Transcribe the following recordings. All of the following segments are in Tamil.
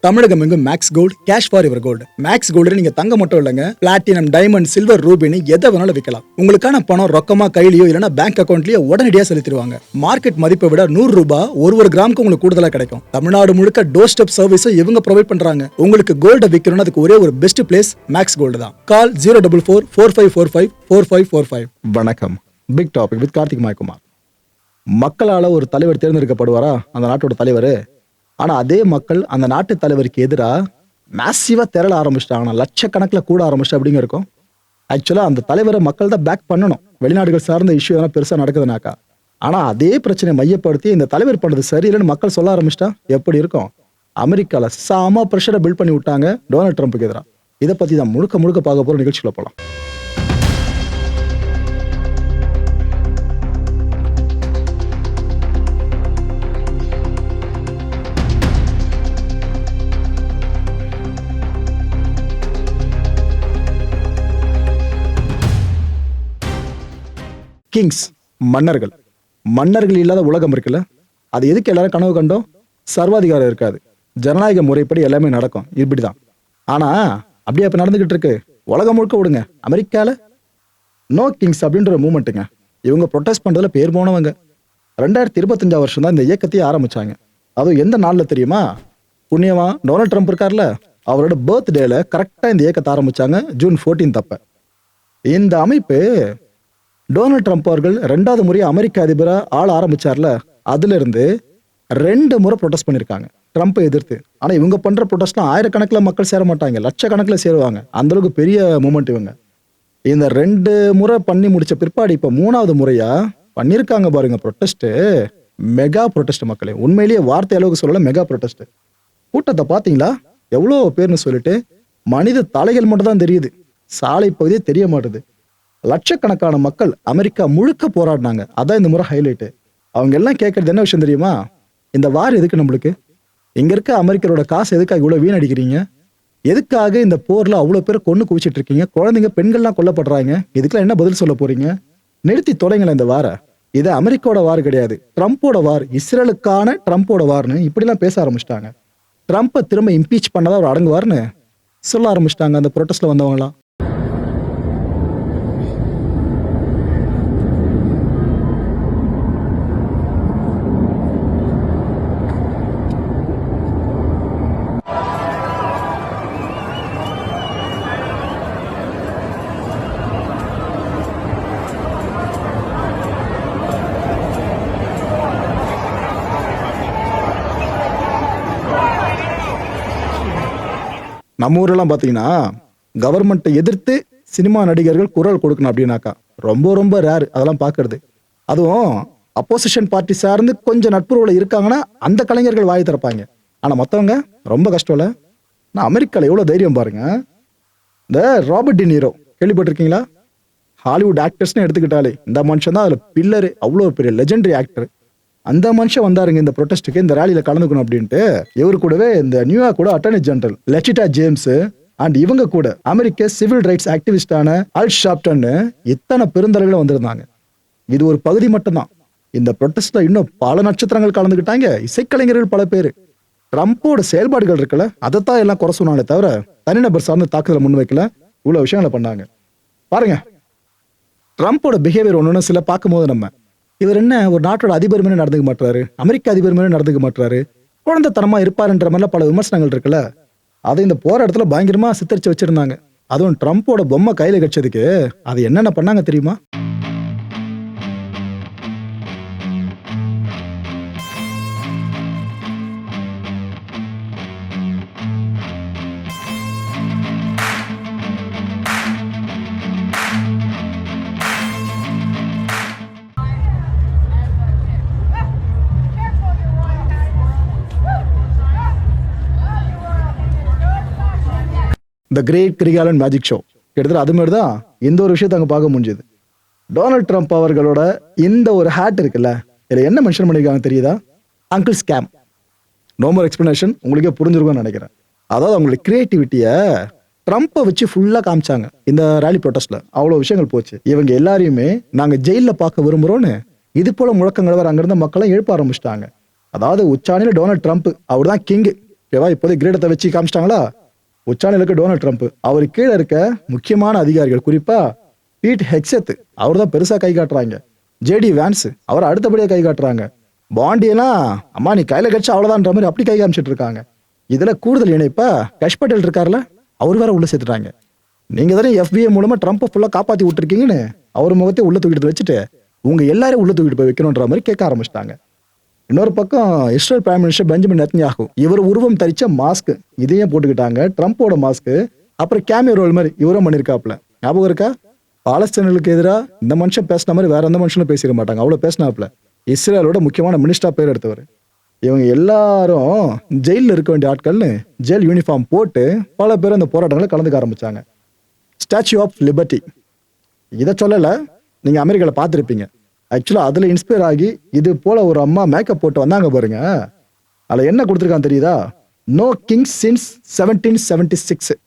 தமிழகம் எங்கும் Max Gold cash for your gold. Max Gold நீங்க தங்க மட்டும் இல்லைங்க, பிளாட்டினம், டைமண்ட், சில்வர், ரூபினி எதை வேணாலும் விற்கலாம். உங்களுக்கான பணம் ரொக்கமா கையிலயோ இல்லைன்னா பேங்க் அக்கௌண்ட்லயோ உடனடியாக செலுத்திடுவாங்க. மார்க்கெட் மதிப்பை விட 100 ரூபாய் ஒரு கிராமுக்கு உங்களுக்கு கூடுதலா கிடைக்கும். தமிழ்நாடு முழுக்க டோர் ஸ்டெப் சர்வீஸும் இவங்க ப்ரொவைட் பண்றாங்க. உங்களுக்கு கோல்ட விற்கணும்னு அதுக்கு ஒரே ஒரு பெஸ்ட் பிளேஸ் மேக்ஸ் கோல்டு தான். கால் 04445454545. வணக்கம். Big topic with Karthik Mayakumar. மக்களால ஒரு தலைவர் தேர்ந்தெடுக்கப்படுவாரா அந்த நாட்டோட தலைவர்? ஆனா அதே மக்கள் அந்த நாட்டு தலைவருக்கு எதிராக மேசிவா திரள ஆரம்பிச்சிட்டாங்க, லட்சக்கணக்கில் கூட ஆரம்பிச்சு அப்படிங்க இருக்கும். ஆக்சுவலா அந்த தலைவரை மக்கள் தான் பேக் பண்ணணும். வெளிநாடுகள் சார்ந்த இஷ்யூ எல்லாம் பெருசா நடக்குதுனாக்கா. ஆனா அதே பிரச்சனையை மையப்படுத்தி இந்த தலைவர் பண்ணது சரியில்லைன்னு மக்கள் சொல்ல ஆரம்பிச்சிட்டா எப்படி இருக்கும்? அமெரிக்கால சாமா பிரஷரை பில்ட் பண்ணி விட்டாங்க டொனால்ட் ட்ரம்ப்புக்கு எதிராக. இதை பத்தி தான் முழுக்க பார்க்க போற நிகழ்ச்சியில போலாம். கிங்ஸ், மன்னர்கள் இல்லாத உலகம் இருக்குல்ல, அது எதுக்கு எல்லாரும் கனவு கண்டோம்? சர்வாதிகாரம் இருக்காது, ஜனநாயக முறைப்படி எல்லாமே நடக்கும், இப்படிதான். ஆனா அப்படியே இப்ப நடந்துகிட்டு இருக்கு. உலகம் முழுக்க விடுங்க, அமெரிக்கால நோ கிங்ஸ் அப்படின்ற ஒரு மூமெண்ட்டுங்க. இவங்க ப்ரொடெஸ்ட் பண்றதுல பேர் போனவங்க. 2025 வருஷம் தான் இந்த இயக்கத்தையே ஆரம்பிச்சாங்க. அதுவும் எந்த நாள்ல தெரியுமா? புண்ணியமா டொனால்ட் ட்ரம்ப் இருக்கார்ல, அவரோட பர்த்டேல கரெக்டா இந்த இயக்கத்தை ஆரம்பிச்சாங்க, ஜூன் 14 அப்ப. இந்த அமைப்பு டொனால்ட் ட்ரம்ப் அவர்கள் 2வது முறை அமெரிக்க அதிபரா ஆள ஆரம்பிச்சார்ல, அதுல இருந்து 2 முறை ப்ரொடெஸ்ட் பண்ணிருக்காங்க ட்ரம்ப்பை எதிர்த்து. ஆனா இவங்க பண்ற ப்ரொடெஸ்ட்லாம் ஆயிரக்கணக்கில் மக்கள் சேர மாட்டாங்க, லட்சக்கணக்கில் சேருவாங்க. அந்த அளவுக்கு பெரிய மூமெண்ட் இவங்க. இந்த 2 முறை பண்ணி முடிச்ச பிற்பாடு இப்ப 3வது முறையா பண்ணிருக்காங்க பாருங்க ப்ரொடெஸ்ட். மெகா ப்ரொடெஸ்ட் மக்களே, உண்மையிலேயே வார்த்தை அளவுக்கு சொல்லல, மெகா ப்ரொடெஸ்ட். கூட்டத்தை பாத்தீங்களா எவ்வளோ பேர்னு சொல்லிட்டு? மனித தலைகள் மட்டும் தான் தெரியுது, சாலை பகுதியே தெரிய மாட்டுது. லட்சக்கணக்கான மக்கள் அமெரிக்கா முழுக்க போராடினாங்க. அதான் இந்த முறை ஹைலைட். அவங்க எல்லாம் கேட்கறது என்ன விஷயம் தெரியுமா? இந்த வார் எதுக்கு நம்மளுக்கு? இங்க இருக்க அமெரிக்கரோட காசு எதுக்காக இவ்வளவு வீணடிக்கிறீங்க? எதுக்காக இந்த போர்ல அவ்வளவு பேர் கொண்டு குவிச்சிட்டு இருக்கீங்க? குழந்தைங்க, பெண்கள்லாம் கொல்லப்படுறாங்க. இதுக்கெல்லாம் என்ன பதில் சொல்ல போறீங்க? நிறுத்தி தொலைங்களேன் இந்த வார. இது அமெரிக்காவோட வார் கிடையாது, ட்ரம்ப்போட வார், இஸ்ரேலுக்கான ட்ரம்ப்போட வார்னு இப்படிலாம் பேச ஆரம்பிச்சிட்டாங்க. ட்ரம்ப்பை திரும்ப இம்பீச் பண்ணாதான் அவர் அடங்குவார்னு சொல்ல ஆரம்பிச்சிட்டாங்க அந்த ப்ரொடெஸ்ட்ல வந்தவங்களாம். நம்ம ஊரெல்லாம் பார்த்தீங்கன்னா கவர்மெண்ட்டை எதிர்த்து சினிமா நடிகர்கள் குரல் கொடுக்கணும் அப்படின்னாக்கா ரொம்ப ரேர் அதெல்லாம் பார்க்கறது. அதுவும் அப்போசிஷன் பார்ட்டி சார்ந்து கொஞ்சம் நட்புறவுல இருக்காங்கன்னா அந்த கலைஞர்கள் வாய் திறப்பாங்க. ஆனால் மற்றவங்க ரொம்ப கஷ்டம் இல்லை. நான் அமெரிக்காவில் எவ்வளோ தைரியம் பாருங்க. இந்த ராபர்ட் டி நீரோ கேள்விப்பட்டிருக்கீங்களா? ஹாலிவுட் ஆக்டர்ஸ்னு எடுத்துக்கிட்டாலே இந்த மனுஷன் தான் அதில் பில்லரு, அவ்வளோ பெரிய லெஜெண்டரி ஆக்டர். அந்த மனுஷன் வந்தாருங்க இந்த ப்ரொடெஸ்ட்டுக்கு, இந்த ரேலியில கலந்துக்கணும் அப்படின்ட்டு. இவரு கூடவே இந்த நியூயார்க் கூட அட்டர்னி ஜெனரல் லெட்டிட்டா ஜேம்ஸ் அண்ட் இவங்க கூட அமெரிக்க சிவில் ரைட்ஸ் ஆக்டிவிஸ்டான அல் ஷாப்டன், இத்தனை பெருந்தலைகளும் வந்திருந்தாங்க. இது ஒரு பகுதி மட்டும்தான். இந்த ப்ரொடெஸ்ட்ல இன்னும் பல நட்சத்திரங்கள் கலந்துக்கிட்டாங்க, இசைக்கலைஞர்கள் பல பேர். ட்ரம்ப்போட செயல்பாடுகள் இருக்குல்ல, அதைத்தான் எல்லாம் குறை சொன்னாலே தவிர தனிநபர் சார்ந்த தாக்குதலை முன்வைக்கல. இவ்வளவு விஷயங்களை பண்ணாங்க பாருங்க. ட்ரம்ப்போட பிஹேவியர் ஒன்று சில பார்க்கும்போது நம்ம, இவர் என்ன ஒரு நாட்டோட அதிபர் மேலே நடந்துக்க மாட்டாரு, அமெரிக்க அதிபர் மேலே நடந்துக்க மாட்டாரு, குழந்தைத்தனமா இருப்பாருன்ற மாதிரிலாம் பல விமர்சனங்கள் இருக்குல்ல. அதை இந்த போராட்டத்துல பயங்கரமா சித்தரிச்சு வச்சிருந்தாங்க. அதுவும் ட்ரம்ப்போட பொம்மை கையில கட்சதுக்கு அது என்னென்ன பண்ணாங்க தெரியுமா? The great Kirikalan magic show, கிட்டத்தட்ட அது மாதிரி தான் இந்த ஒரு விஷயத்தை அங்கே பார்க்க முடிஞ்சது. டொனால்ட் ட்ரம்ப் அவர்களோட இந்த ஒரு ஹேட் இருக்குல்ல, இதில் என்ன மென்ஷன் பண்ணியிருக்காங்க தெரியுதா? Uncle scam. No more explanation, உங்களுக்கே புரிஞ்சிருக்கும்னு நினைக்கிறேன். அதாவது அவங்களுடைய கிரியேட்டிவிட்டியை ட்ரம்ப்பை வச்சு ஃபுல்லாக காமிச்சாங்க இந்த ரேலி ப்ரொடெஸ்ட்ல. அவ்வளோ விஷயங்கள் போச்சு. இவங்க எல்லாரையுமே நாங்கள் ஜெயிலில் பார்க்க விரும்புகிறோன்னு இது போல முழக்கங்கள் வர அங்கிருந்த மக்களும் எழுப்ப ஆரம்பிச்சிட்டாங்க. அதாவது உச்சாணியில் டொனால்ட் ட்ரம்ப் அவர் தான் கிங், ஓகேவா? இப்போதைக்கு கிரீடத்தை வச்சு காமிச்சிட்டாங்களா? உச்சாணியில் இருக்க டொனால்ட் ட்ரம்ப், அவர் கீழே இருக்க முக்கியமான அதிகாரிகள், குறிப்பா பீட் ஹெக்ஸெத், அவர் தான் பெருசா கை காட்டுறாங்க. ஜேடி வான்ஸ், அவர் அடுத்தபடியா கை காட்டுறாங்க. பாண்டியெல்லாம் அம்மா நீ கையில கட்சி அவ்வளவுதான்ற மாதிரி அப்படி கை காமிச்சிட்டு இருக்காங்க. இதுல கூடுதல் இணைப்பா கஷ் பட்டேல் இருக்காருல, அவர் வேற உள்ள சேர்த்துட்டாங்க. நீங்க தானே FBI மூலமா ட்ரம்ப்பை ஃபுல்லா காப்பாத்தி விட்டுருக்கீங்கன்னு அவர் முகத்தை உள்ள தூக்கிட்டு வச்சுட்டு உங்க எல்லாரும் உள்ள தூக்கிட்டு போய் வைக்கணுன்ற மாதிரி கேட்க ஆரம்பிச்சிட்டாங்க. இன்னொரு பக்கம் Israel prime minister Benjamin Netanyahu, இவர் உருவம் தரிச்ச மாஸ்க் இதையும் போட்டுக்கிட்டாங்க, ட்ரம்ப்போட மாஸ்க். அப்புறம் கேமியோ ரோல் மாதிரி இவரும் பண்ணிருக்காப்ல, ஞாபகம் இருக்கா? பாலஸ்தீனர்களுக்கு எதிராக இந்த மனுஷன் பேசின மாதிரி வேற எந்த மனுஷனும் பேசிட மாட்டாங்க, அவ்வளவு பேசினாப்ல. இஸ்ரேலோட முக்கியமான மினிஸ்டரா பேர் எடுத்தவர். இவங்க எல்லாரும் ஜெயிலில் இருக்க வேண்டிய ஆட்கள்னு ஜெயில் யூனிஃபார்ம் போட்டு பல பேர் அந்த போராட்டங்களை கலந்துக்க ஆரம்பிச்சாங்க. ஸ்டாச்சு ஆஃப் லிபர்ட்டி இதை சொல்லலை, நீங்க அமெரிக்காவில் பார்த்துருப்பீங்க. ஆக்சுவலாக அதில் இன்ஸ்பயர் ஆகி இது போல ஒரு அம்மா மேக்கப் போட்டு வந்தாங்க பாருங்க. அதில் என்ன கொடுத்துருக்கான்னு தெரியுதா? No king since 1776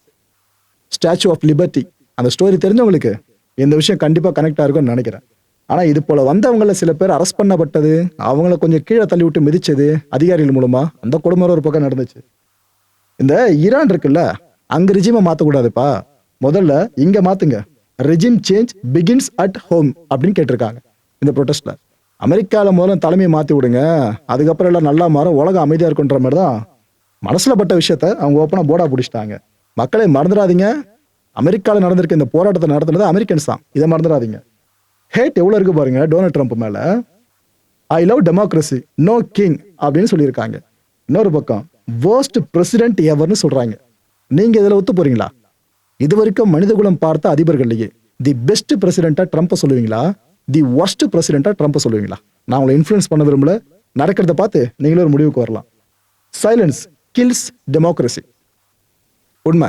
statue of liberty. அந்த ஸ்டோரி தெரிஞ்சவங்களுக்கு இந்த விஷயம் கண்டிப்பாக கனெக்டாக இருக்கும்னு நினைக்கிறேன். ஆனால் இது போல வந்தவங்கள சில பேர் அரெஸ்ட் பண்ணப்பட்டது, அவங்கள கொஞ்சம் கீழே தள்ளி விட்டு மிதிச்சது அதிகாரிகள் மூலமா, அந்த கொடுமை ஒரு பக்கம் நடந்துச்சு. இந்த ஈரான் இருக்குல்ல, அங்க ரிஜிமை மாற்றக்கூடாதுப்பா, முதல்ல இங்க மாத்துங்க, regime change begins at home அப்படின்னு கேட்டிருக்காங்க இந்த ப்ரொடெஸ்ட்ல. அமெரிக்காவில் முதல்ல தலைமையை மாற்றி விடுங்க, அதுக்கப்புறம் எல்லாம் நல்லா மாறும், உலகம் அமைதியாக இருக்குன்ற மாதிரி தான் மனசில் பட்ட விஷயத்த அவங்க ஓப்பனாக போர்டா பிடிச்சிட்டாங்க. மக்களை மறந்துடாதீங்க, அமெரிக்காவில் நடந்திருக்க இந்த போராட்டத்தை நடத்துனது அமெரிக்கன்ஸ் தான், இதை மறந்துடாதீங்க. ஹேட் எவ்வளோ இருக்கு பாருங்க டொனால்ட் ட்ரம்ப் மேல. I love democracy, no king அப்படின்னு சொல்லியிருக்காங்க. இன்னொரு பக்கம் வேர்ஸ்ட் பிரசிடென்ட் எவர்னு சொல்றாங்க. நீங்க இதில் ஒத்து போறீங்களா? இது வரைக்கும் மனிதகுலம் பார்த்த அதிபர்கள்லையே தி பெஸ்ட் பிரசிடென்ட்டா ட்ரம்ப்பை சொல்லுவீங்களா, தி ஒர்ஸ்ட் பிரசிடென்ட்டா ட்ரம்ப்பை சொல்லுவீங்களா? நான் உங்களை இன்ஃப்ளூயன்ஸ் பண்ண விரும்பல, நடக்கிறத பார்த்து நீங்களும் ஒரு முடிவுக்கு வரலாம். Silence kills democracy. உண்மை,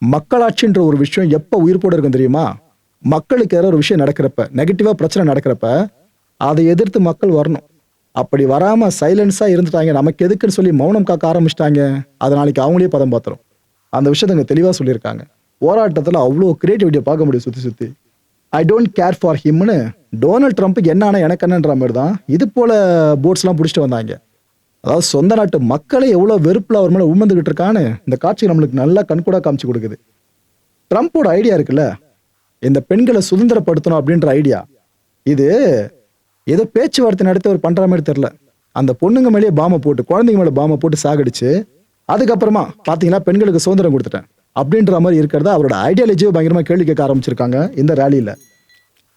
மக்களாட்சின்ற ஒரு விஷயம் எப்போ உயிர்ப்போட இருக்கும் தெரியுமா? மக்களுக்கு ஏதாவது ஒரு விஷயம் நடக்கிறப்ப, நெகட்டிவா பிரச்சனை நடக்கிறப்ப அதை எதிர்த்து மக்கள் வரணும். அப்படி வராம சைலன்ஸா இருந்துட்டாங்க, நமக்கு எதுக்குன்னு சொல்லி மௌனம் காக்க ஆரம்பிச்சிட்டாங்க, அது நாளைக்கு அவங்களே பதம் பார்த்துரும். அந்த விஷயத்த அங்க தெளிவா சொல்லியிருக்காங்க. போராட்டத்துல அவ்வளோ கிரியேட்டிவிட்டியை பார்க்க முடியும் சுத்தி சுத்தி. ஐ டோன்ட் கேர் ஃபார் ஹிம்னு டொனால்ட் ட்ரம்ப்புக்கு என்ன ஆனா எனக்கு என்னன்ற மாதிரி தான் இது போல போர்ட்ஸ்லாம் பிடிச்சிட்டு வந்தாங்க. அதாவது சொந்த நாட்டு மக்களை எவ்வளோ வெறுப்புல அவர் மேலே உண்மைந்துகிட்டு இருக்கான்னு இந்த காட்சி நம்மளுக்கு நல்லா கண்கூடா காமிச்சு கொடுக்குது. ட்ரம்ப்போட ஐடியா இருக்குல்ல, இந்த பெண்களை சுதந்திரப்படுத்தணும் அப்படின்ற ஐடியா, இது ஏதோ பேச்சுவார்த்தை நடத்தி அவர் பண்ற மாதிரி தெரியல. அந்த பொண்ணுங்க மேலேயே பாமை போட்டு, குழந்தைங்க மேலே பாமை போட்டு சாகடிச்சு, அதுக்கப்புறமா பாத்தீங்கன்னா பெண்களுக்கு சுதந்திரம் கொடுத்துட்டேன் அப்படின்ற மாதிரி இருக்கிறதா அவரோட ஐடியாலஜியை பயங்கரமா கேள்வி கேட்க ஆரம்பிச்சிருக்காங்க இந்த ரேலியில.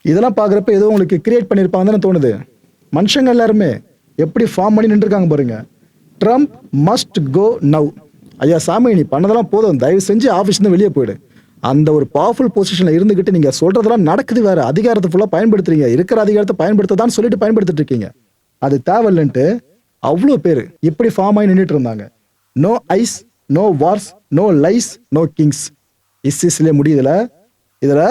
இதெல்லாம் பாக்குறப்ப ஏதோ உங்களுக்கு கிரியேட் பண்ணிருப்பாங்கன்னு தோணுது. மனுஷங்க எல்லாருமே எப்படி ஃபார்ம் பண்ணி நின்றுருக்காங்க பாருங்க. Trump must go now. ஐயா சாமி, நீ பண்ணதெல்லாம் போதும், தயவு செஞ்சு ஆஃபீஸ் இருந்து வெளியே போயிடு. அந்த ஒரு பவர்ஃபுல் பொசிஷன்ல இருந்துகிட்டு நீங்க சொல்றதெல்லாம் நடக்குது வேற, அதிகாரத்தை ஃபுல்லா பயன்படுத்துறீங்க, இருக்கிற அதிகாரத்தை பயன்படுத்ததான் சொல்லிட்டு பயன்படுத்திட்டு இருக்கீங்க, அது தேவையில்லைன்ட்டு அவ்வளோ பேர் இப்படி ஃபார்ம் ஆகி நின்றுட்டு இருந்தாங்க. No ICE, no wars, no lies, no kings. இஸ்இஸ்லேயே முடியுதுல. இதுல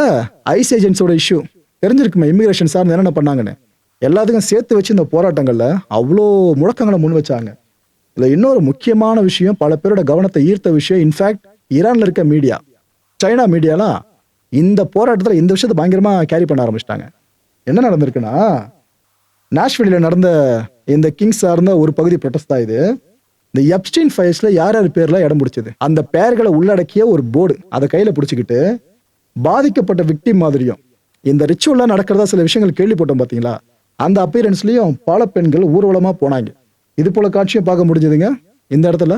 ஐஸ் ஏஜென்ட்ஸோட இஷ்யூ தெரிஞ்சிருக்குமே, இமிகிரேஷன் சார் என்னென்ன பண்ணாங்கன்னு. எல்லாத்துக்கும் சேர்த்து வச்சு இந்த போராட்டங்கள்ல அவ்வளோ முழக்கங்களை முன் வச்சாங்க. இதுல இன்னொரு முக்கியமான விஷயம், பல பேரோட கவனத்தை ஈர்த்த விஷயம், இன்ஃபேக்ட் ஈரான்ல இருக்க மீடியா, சைனா மீடியாலாம் இந்த போராட்டத்தில் இந்த விஷயத்தை பயங்கரமா கேரி பண்ண ஆரம்பிச்சிட்டாங்க. என்ன நடந்திருக்குன்னா, நாஷ்வில்லில் நடந்த இந்த கிங்ஸ் சார்ந்த ஒரு பகுதி ப்ரொடெஸ்ட் தான் இது. இந்த எப்ஸ்டீன் ஃபைல்ஸ்ல யார் யார் பேர்ல இடம் பிடிச்சது, அந்த பெயர்களை உள்ளடக்கிய ஒரு போர்டு, அதை கையில பிடிச்சிக்கிட்டு பாதிக்கப்பட்ட விக்டிம் மாதிரியும் இந்த ரிச்சுவல்லாம் நடக்கிறதா சில விஷயங்கள் கேள்விப்பட்டோம் பாத்தீங்களா, அந்த அப்பியரன்ஸ்லயும் பல பெண்கள் ஊர்வலமா போனாங்க. இது போல காட்சியை பார்க்க முடிஞ்சதுங்க இந்த இடத்துல.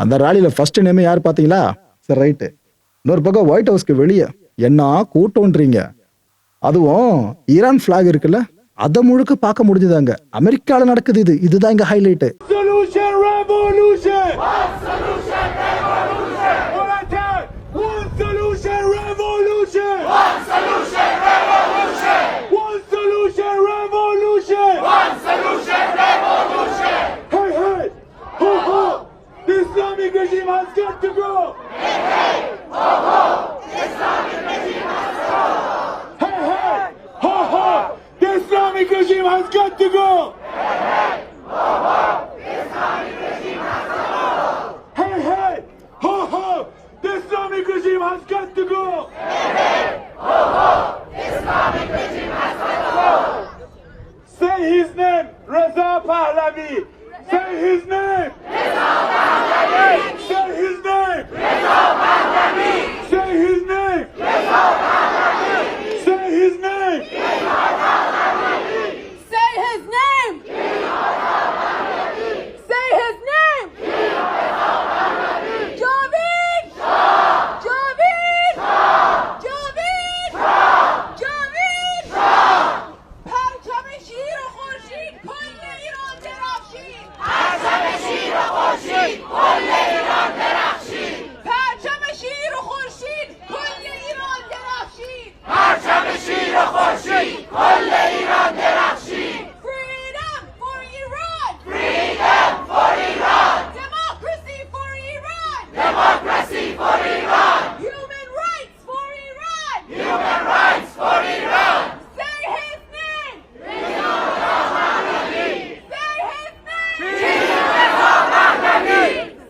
அந்த ராலியில ஃபர்ஸ்ட் நேம் யார் பாத்தீங்களா? சரி ரைட்டு. இன்னொரு பக்கம் ஒயிட் ஹவுஸ்க்கு வெளியே என்ன கூட்டம்ன்றீங்க. அதுவும் ஈரான் பிளாக் இருக்குல்ல, அதை முழுக்க பார்க்க முடிஞ்சதாங்க. அமெரிக்கால நடக்குது. இதுதான் இங்க highlight. Islamic regime has got to go! Hey, hey! Ho, ho! Islamic regime has to go! Hey, hey! Ho, ho! The Islamic regime has got to go! Hey, hey! Ho, ho! Islamic regime has to go! Hey, hey! Ho, ho! The Islamic regime has got to go! Hey, hey! Ho, ho! Islamic regime has to go! Say his name, Reza Pahlavi! Say his name! Reza Pahlavi! Say his name! Reza Pahlavi! Say his name! Reza Pahlavi! Say his name! Reza Pahlavi! Say his name! Say his name! Javid! Javid! Javid! Javid! پرچم شیر و خورشید کل ایران درخشید. پرچم شیر و خورشید کل ایران درخشید. پرچم شیر و خورشید کل ایران درخشید. پرچم شیر و خورشید کل ایران درخشید. Freedom for Iran! Freedom for Iran! Democracy for Iran! Democracy for Iran! Human rights for Iran! Human rights for Iran! Say his name! Say his name!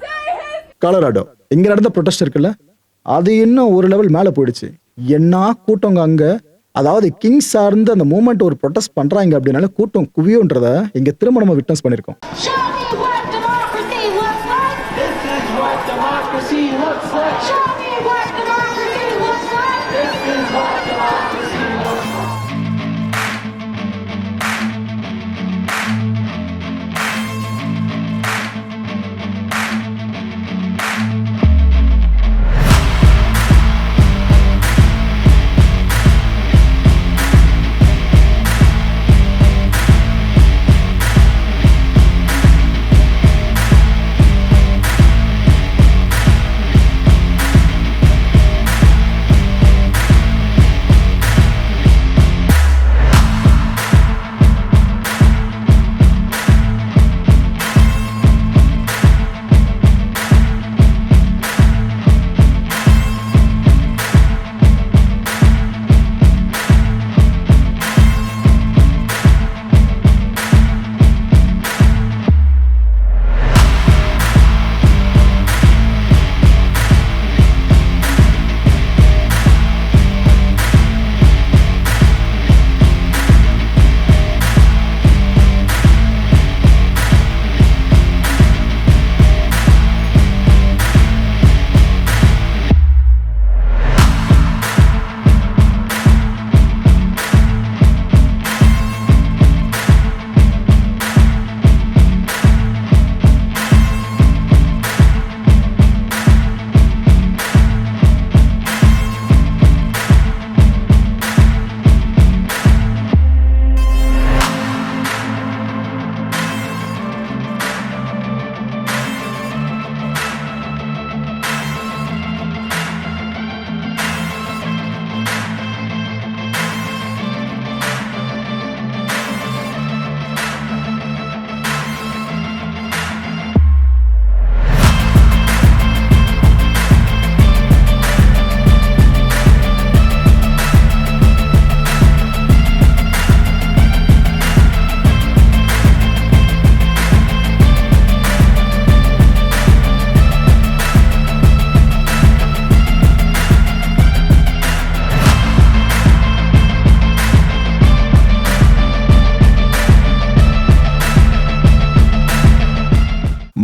Say his கலராடோ இங்க நடந்த ப்ரொடெஸ்ட் இருக்குல்ல, அது இன்னும் ஒரு லெவல் மேல போயிடுச்சு. என்ன கூட்டங்க அங்க. அதாவது கிங் சார்ந்து அந்த மூமெண்ட் ஒரு ப்ரொடெஸ்ட் பண்றாங்க அப்படின்னால கூட்டம் குவியுன்றத இங்க திரும்ப நம்ம விட்னஸ் பண்ணிருக்கோம். Show me what democracy looks like! This is what democracy looks like! Show me what democracy looks like! This is what democracy looks like!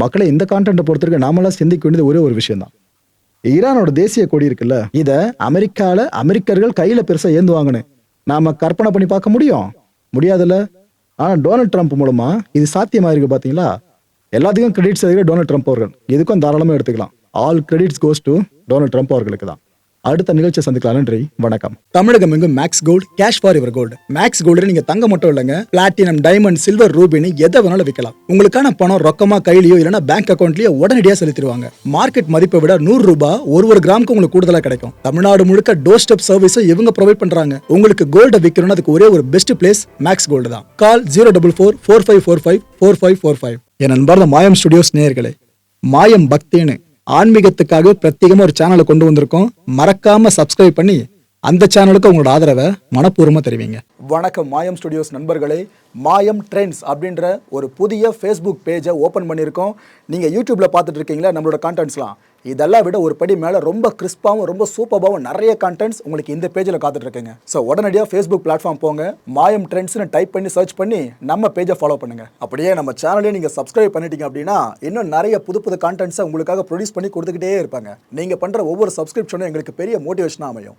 மக்களை இந்த கான்டென்ட்டை பொறுத்திருக்க நாமெல்லாம் சிந்திக்க வேண்டியது ஒரே ஒரு விஷயம் தான். ஈரானோட தேசிய கொடி இருக்குல்ல, இதை அமெரிக்கால அமெரிக்கர்கள் கையில பெருசா ஏந்துவாங்கன்னு நாம கற்பனை பண்ணி பார்க்க முடியாதுல்ல. ஆனா டொனால்ட் ட்ரம்ப் மூலமா இது சாத்தியமா இருக்கு பாத்தீங்களா. எல்லாத்துக்கும் கிரெடிட்ஸ் எடுக்கிற டொனால்ட் ட்ரம்ப் அவர்கள். இதுக்கும் தாராளமாக எடுத்துக்கலாம். All credits goes to Donald Trump அவர்களுக்கு தான். அடுத்த நிகழ்ச்சியை சந்திக்கலாம். நன்றி, வணக்கம். தமிழகம் எங்கும் Max Gold, cash for your gold. Max Gold நீங்க தங்க மட்டும் இல்லைங்க, பிளாட்டினம், டைமண்ட், சில்வர், ரூபினி எதை வேணாலும் விற்கலாம். உங்களுக்கான பணம் ரொக்கமா கையிலயோ இல்லைன்னா பேங்க் அக்கௌண்ட்லயோ உடனடியாக செலுத்திடுவாங்க. மார்க்கெட் மதிப்பை விட 100 ரூபாய் ஒரு கிராமுக்கு உங்களுக்கு கூடுதலா கிடைக்கும். தமிழ்நாடு முழுக்க டோர் ஸ்டெப் சர்வீஸை இவங்க ப்ரொவைட் பண்றாங்க. உங்களுக்கு கோல்டை விற்கணும்னு அதுக்கு ஒரே ஒரு பெஸ்ட் பிளேஸ் மேக்ஸ் கோல்டு தான். கால் 04445454545. என் அன்பார்ந்த மாயம் ஸ்டுடியோஸ் நேயர்களே, மாயம் பக்தின்னு ஆன்மீகத்துக்காக பிரத்யேகமா ஒரு சேனலை கொண்டு வந்திருக்கோம். மறக்காம சப்ஸ்கிரைப் பண்ணி அந்த சேனலுக்கு உங்களோட ஆதரவை மனப்பூர்வமா தெரிவிங்க. வணக்கம் மாயம் ஸ்டுடியோஸ் நண்பர்களே. மாயம் ட்ரெண்ட்ஸ் அப்படின்ற ஒரு புதிய ஃபேஸ்புக் பேஜை ஓப்பன் பண்ணியிருக்கோம். நீங்கள் யூடியூப்பில் பார்த்துட்டு இருக்கீங்களா நம்மளோட கான்டென்ட்ஸ்லாம். இதெல்லாம் விட ஒரு படி மேலே ரொம்ப கிறிஸ்பாகவும் ரொம்ப சூப்பராகவும் நிறைய கான்டென்ட்ஸ் உங்களுக்கு இந்த பேஜில் காத்துட்ருக்குங்க. ஸோ உடனடியாக ஃபேஸ்புக் பிளாட்ஃபார்ம் போங்க, மாயம் ட்ரெண்ட்ஸ்னு டைப் பண்ணி சர்ச் பண்ணி நம்ம பேஜை ஃபாலோ பண்ணுங்கள். அப்படியே நம்ம சேனலையும் நீங்கள் சப்ஸ்கிரைப் பண்ணிட்டீங்க அப்படின்னா இன்னும் நிறைய புது கான்டென்ட்ஸை உங்களுக்காக ப்ரொடியூஸ் பண்ணி கொடுத்துக்கிட்டே இருப்பாங்க. நீங்கள் பண்ணுற ஒவ்வொரு சப்ஸ்கிரிப்ஷனும் எங்களுக்கு பெரிய மோட்டிவேஷனாக அமையும்.